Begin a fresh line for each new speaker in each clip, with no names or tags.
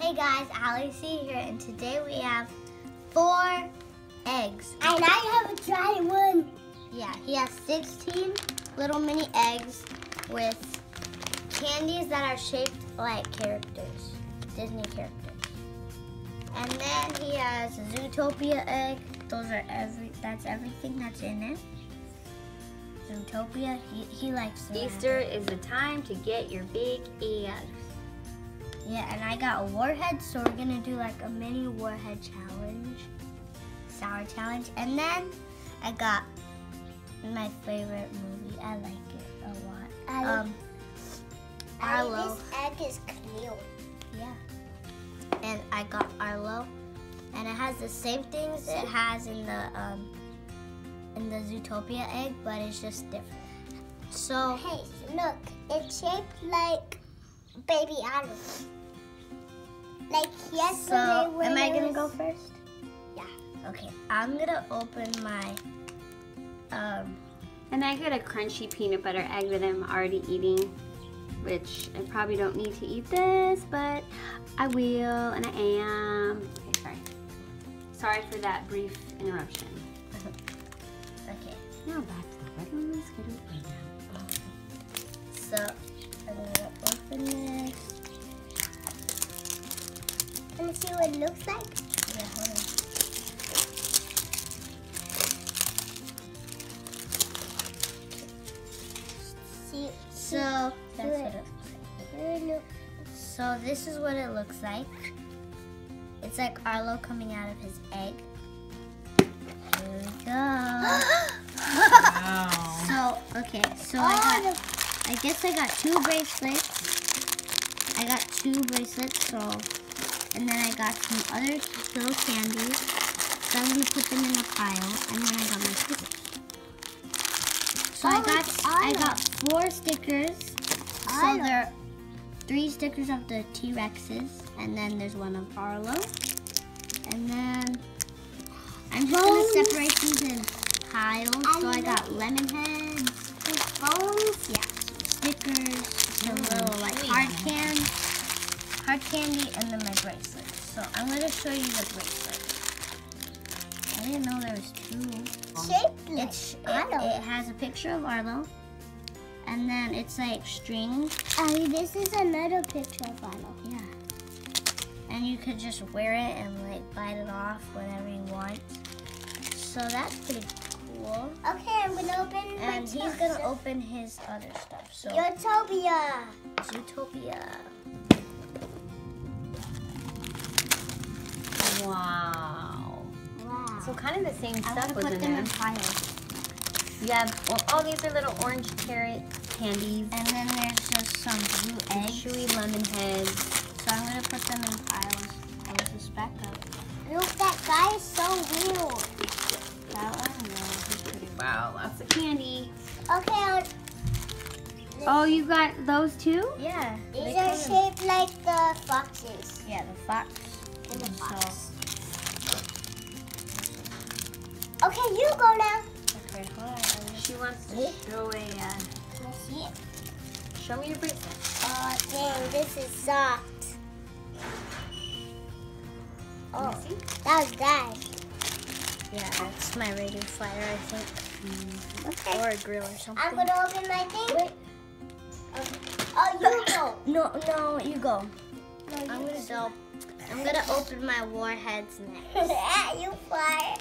Hey guys, Ali C here, and today we have 4 eggs.
And I have a giant one.
Yeah, he has 16 little mini eggs with candies that are shaped like characters, Disney characters. And then he has a Zootopia egg. That's everything that's in it. Zootopia, he likes that.
Easter is the time to get your big eggs.
Yeah, and I got a warhead, so we're gonna do like a mini warhead challenge, sour challenge. And then I got my favorite movie. I like it a lot. Arlo.
This egg is clear.
Yeah. And I got Arlo, and it has the same things it has in the Zootopia egg, but it's just different. So
Hey, look, it's shaped like baby Arlo. Like yesterday
so
when
am I
it
gonna
was-
go first?
Yeah.
Okay, I'm gonna open my
And I got a crunchy peanut butter egg that I'm already eating, which I probably don't need to eat this, but I will, and I am. Okay, sorry. Sorry for that brief interruption.
Okay.
Now back to the regularly scheduled program.
So I'm gonna open this.
Let me see what it looks like.
Yeah, hold on.
See,
So that's
do
what
it.
it looks like.
Look.
So this is what it looks like. It's like Arlo coming out of his egg. Here we go. So okay, so I guess I got 2 bracelets. I got 2 bracelets, so and then I got some other little candies. So I'm gonna put them in a pile, and then I got my stickers. So I got 4 stickers. So there are 3 stickers of the T-Rexes, and then there's one of Arlo. And then I'm just gonna separate these in piles. So I got lemon heads,
Bones.
yeah, some stickers, some little like hard candy, and then my bracelets. So I'm gonna show you the bracelets. I didn't know there was 2.
Shaped like
It has a picture of Arlo, and then it's like string.
This is another picture of Arlo.
Yeah. And you could just wear it and like bite it off whenever you want. So that's pretty cool.
Okay, I'm gonna open my
And he's gonna open his other stuff. So
Zootopia.
Zootopia.
Wow.
Wow.
So kind of the same
I'm
stuff
gonna
was
put
in
them
there.
in piles.
You have, oh, these are little orange carrot candies.
And then there's just some blue
And
eggs.
chewy lemon heads.
So I'm gonna put them in piles. I was suspect of
Look, that guy is so weird.
that one. No, he's pretty.
Wow, lots of candy.
Okay,
Oh, you got those too?
Yeah.
these
they
are
come in-
shaped like the foxes.
Yeah, the fox.
And the
So
fox. Okay, you go now.
okay, hold on.
She wants to show
Let me see it.
show me your bracelet.
Oh, dang, this is soft. Oh,
See?
that was bad.
Yeah, that's my radio flyer, I think.
Okay.
Or a grill or something.
I'm gonna open my thing. Oh, you go.
No, you go.
No,
I'm gonna open my warheads next.
you fire.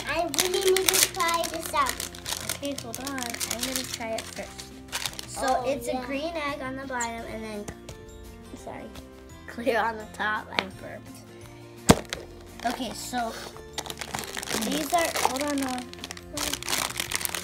I really need to try this out.
Okay, hold on. I'm gonna try it first. So
Oh,
it's
yeah.
a green egg on the bottom, and then clear on the top. I burped. Okay, so these are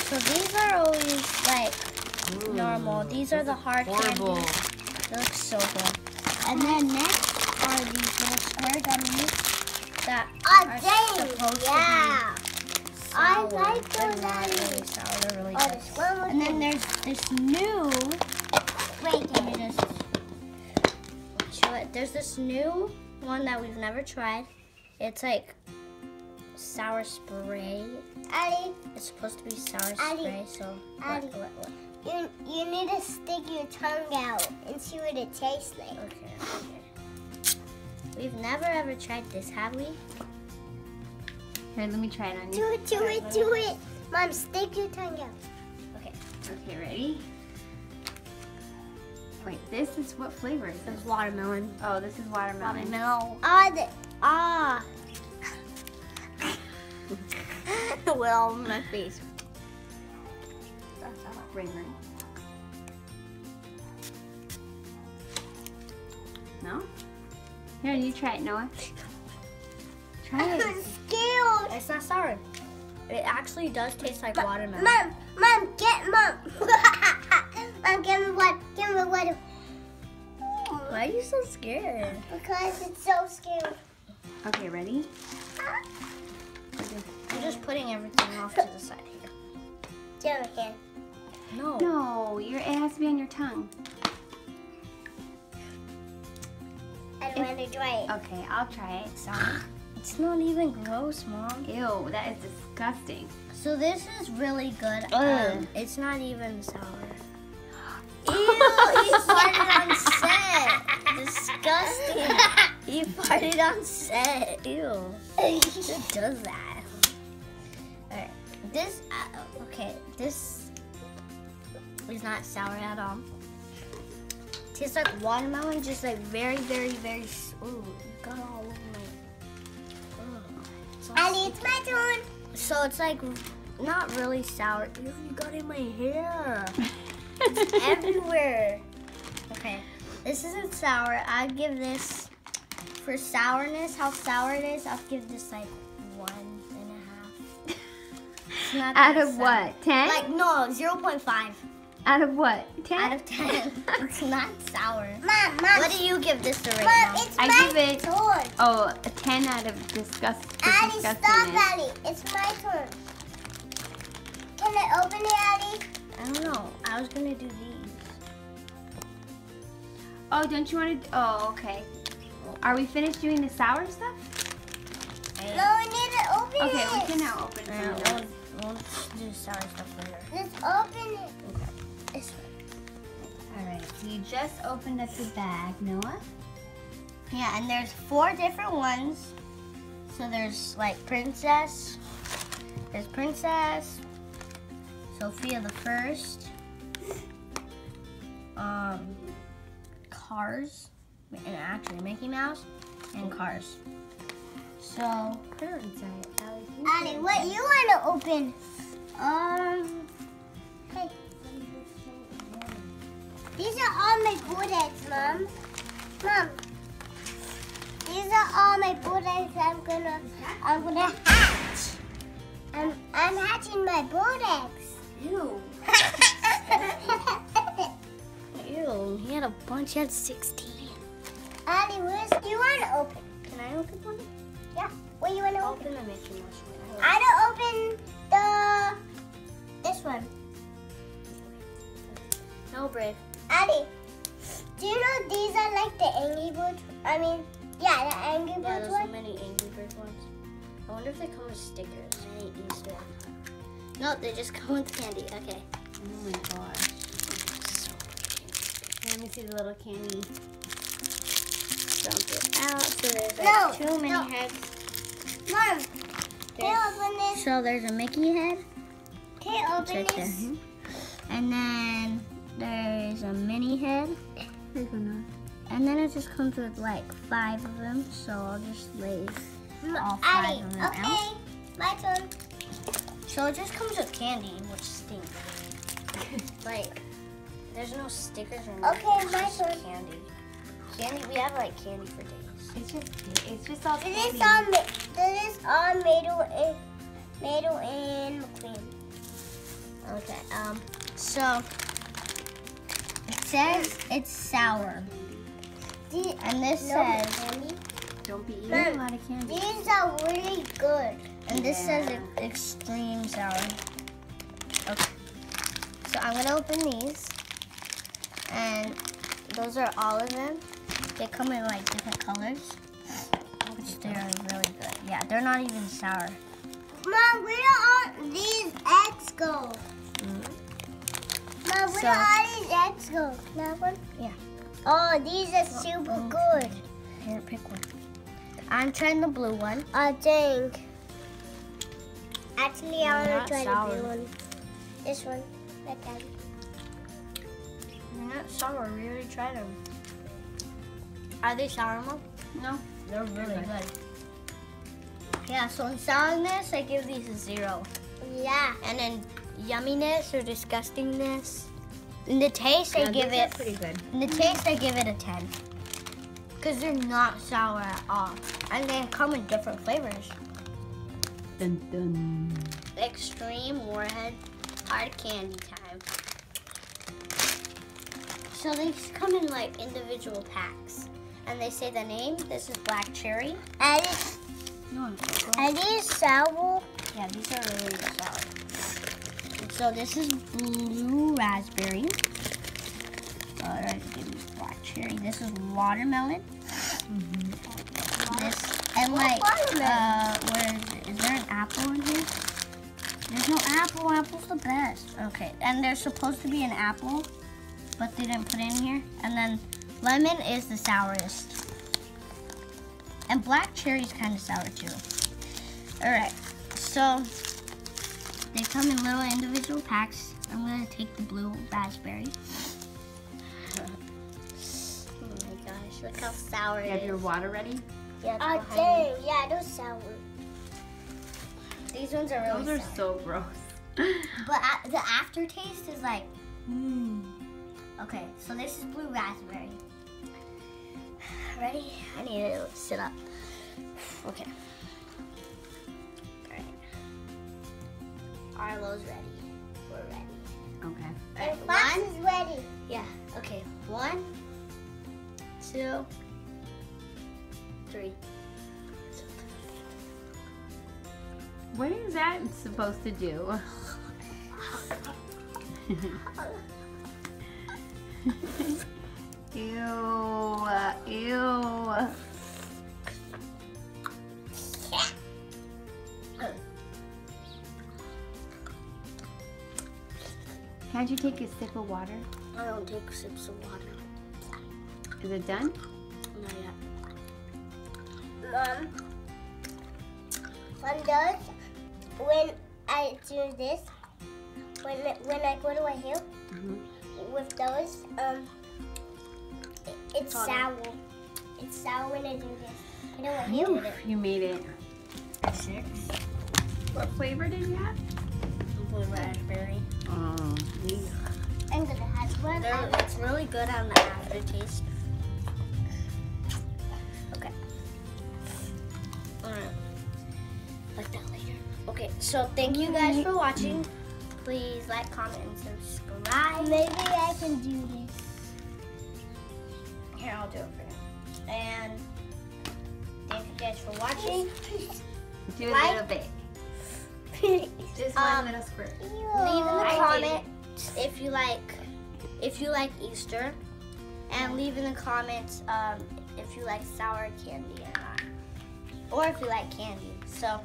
So these are always like normal. These are the hard
Horrible.
candies. They look so good. And then next are these little square gummies that
Oh,
are
dang.
supposed
Yeah.
to be
I
sour.
like
They're
those
not really
gummies.
sour. They're really
Oh,
good.
this one was
And then there's this new. Wait, can you just show it? There's this new one that we've never tried. It's like sour spray.
Ali,
It's supposed to be sour
Ali,
spray, so
Ali.
what?
You need to stick your tongue out and see what it tastes like.
Okay. We've never ever tried this, have we?
Here, let me try it on
Do
you.
it, do it, do it. Mom, stick your tongue out.
Okay.
Okay, ready? Wait, this is what flavor is
This
this?
is watermelon.
Oh, this is watermelon.
Ah. Well, my face.
Raven. No? Here, you try it, Noah. Try
I'm
it.
scared.
It's not sour. It actually does taste like watermelon.
Mom, get Mom. Mom, give me one. Give me one.
Why are you so scared?
Because it's so scary.
Okay, ready?
I'm just putting everything off to the side here.
Do it again.
No.
No, it has to be on your tongue.
I don't want to try it.
Okay, I'll try it.
Sour? It's not even gross, Mom.
Ew, that is disgusting.
So this is really good. It's not even sour. Ew, he farted on set. Disgusting. He farted on set. Ew. Who does that? Alright. This, okay, this is not sour at all. Tastes like watermelon, just like very, very, very, ooh, it got all over my,
Ali, it's my turn.
So it's like not really sour. Ew, you got in my hair. It's everywhere. Okay, this isn't sour. I'd give this, for sourness, how sour it is, I'll give this like 1.5. It's not
Out
that
of
sour.
what? 10?
Like, no, 0.5
Out of what? 10?
out of 10. It's not sour.
Mom,
What do you give this to right
Mom,
now?
it's
I
my
give it-
turn.
Oh, a 10 out of disgust. for
Ali, stop,
disgustingness.
Ali. It's my turn. Can I open it, Ali?
I don't know. I was gonna do these.
Oh, don't you want to? Oh, okay. Are we finished doing the sour stuff?
No, we need to open
Okay,
it.
we can now open some of those.
We'll do sour stuff later.
Let's open it.
This
All right, so you just opened up the bag, Noah.
Yeah, and there's 4 different ones. So there's like Princess. There's Princess. Sophia the First. Cars. And actually Mickey Mouse. And Cars. So, put her inside.
Ali, what you want to open? Hey. These are all my bullets, Mom. Mom. These are all my bullets I'm gonna hatch. I'm hatching my bullets.
Ew. Ew. He had a bunch. He had 16.
Ali, what you want to open?
Can I open one?
Yeah. What you want to open?
Open the Mickey Mouse one.
I don't open this one.
No, Brave.
Ali, do you know these are like the Angry Birds? I mean, yeah, the Angry
Yeah,
Birds
those are
one.
many Angry Bird ones. I wonder if they come with stickers. Any Easter. No, they just come with candy. Okay.
Oh my gosh. Let me see the little candy.
Dump it out. So there's
No,
like 2 mini
no.
heads.
Mom, can you open this?
So there's a Mickey head.
Can you open
Right there.
this?
And then there's a mini head.
Here you go, Noah.
And then it just comes with like 5 of them. So I'll just lay all 5
Ali,
of them
okay,
out.
my turn.
So it just comes with candy, which stinks. Like, there's no stickers or nothing.
Okay,
it's
my
just
turn.
candy. Candy, we have like candy for days.
It's just all
This
candy.
is all made in McQueen.
Okay, so it says it's sour. And this says,
candy.
Don't be eating
Mom,
a lot of candy.
These are really good.
and this says
Yeah.
extreme sour. Okay, so I'm gonna open these. And those are all of them. They come in like different colors, which they're really good. Yeah, they're not even sour.
Mom, where do all these eggs go?
Mm.
Mom, where do all these eggs go? That one?
Yeah.
Oh, these are super good.
Here, pick one. I'm trying the blue one.
I think. Actually, I want
Not
to try
sour.
the blue one. This one. Like that.
They're not sour. We already tried them. Are they sour, Mom?
No.
They're really good. Yeah, so in sourness, I give these a 0.
Yeah.
And in yumminess or disgustingness, in the taste, I give
these are
it.
pretty good.
In the taste, I give it a 10. Because they're not sour at all. And they come in different flavors.
Dun, dun.
Extreme Warhead Hard Candy Time. So they come in like individual packs. And they say the name. This is Black Cherry.
And it's,
No,
and these sour.
yeah, these are really sour. And so this is Blue Raspberry. I give you Black Cherry. This is Watermelon. This and like where is there an apple in here? There's no apple. Apple's the best. Okay, and there's supposed to be an apple, but they didn't put it in here. And then lemon is the sourest. And black cherry is kind of sour too. All right, so they come in little individual packs. I'm gonna take the blue raspberry. Oh my gosh, look how sour
You
it
have
is.
your water ready?
Yeah, it's
Oh,
behind me.
dang. Yeah, those sour.
These ones are really
Those are
sour.
so gross.
But the aftertaste is like, Okay, so this is blue raspberry. Ready? I need to sit up. Okay. All right. Arlo's ready. We're ready.
Okay.
All
And
right,
Fox is ready.
Yeah, okay. 1, 2, 3.
What is that supposed to do? Ew. Ew. Can't you take a sip of water?
I don't take sips of water.
Is it done?
Not yet.
Mom, when I do this, when I go to a hill with those, it's
Hold on.
sour. It's sour when I do this. I don't want to do it.
You made it.
6.
What flavor did you have?
Blue raspberry.
Oh,
I'm gonna have one.
It's really good on the aftertaste. Okay. Alright. Like that later. Okay, so thank you guys for watching. Please like, comment, and subscribe.
Maybe I can do this.
Here, I'll do it for you. And thank you guys for watching.
do a
Like-
little bit. Just
Um,
one little squirt.
Leave in the
I did.
comments if you like Easter, and leave in the comments if you like sour candy or not, or if you like candy. So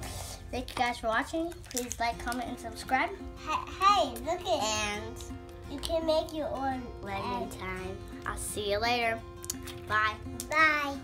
thank you guys for watching. Please like, comment, and subscribe.
Hey, look it.
And
You can make your own
Legend
egg.
time. I'll see you later. Bye.
Bye.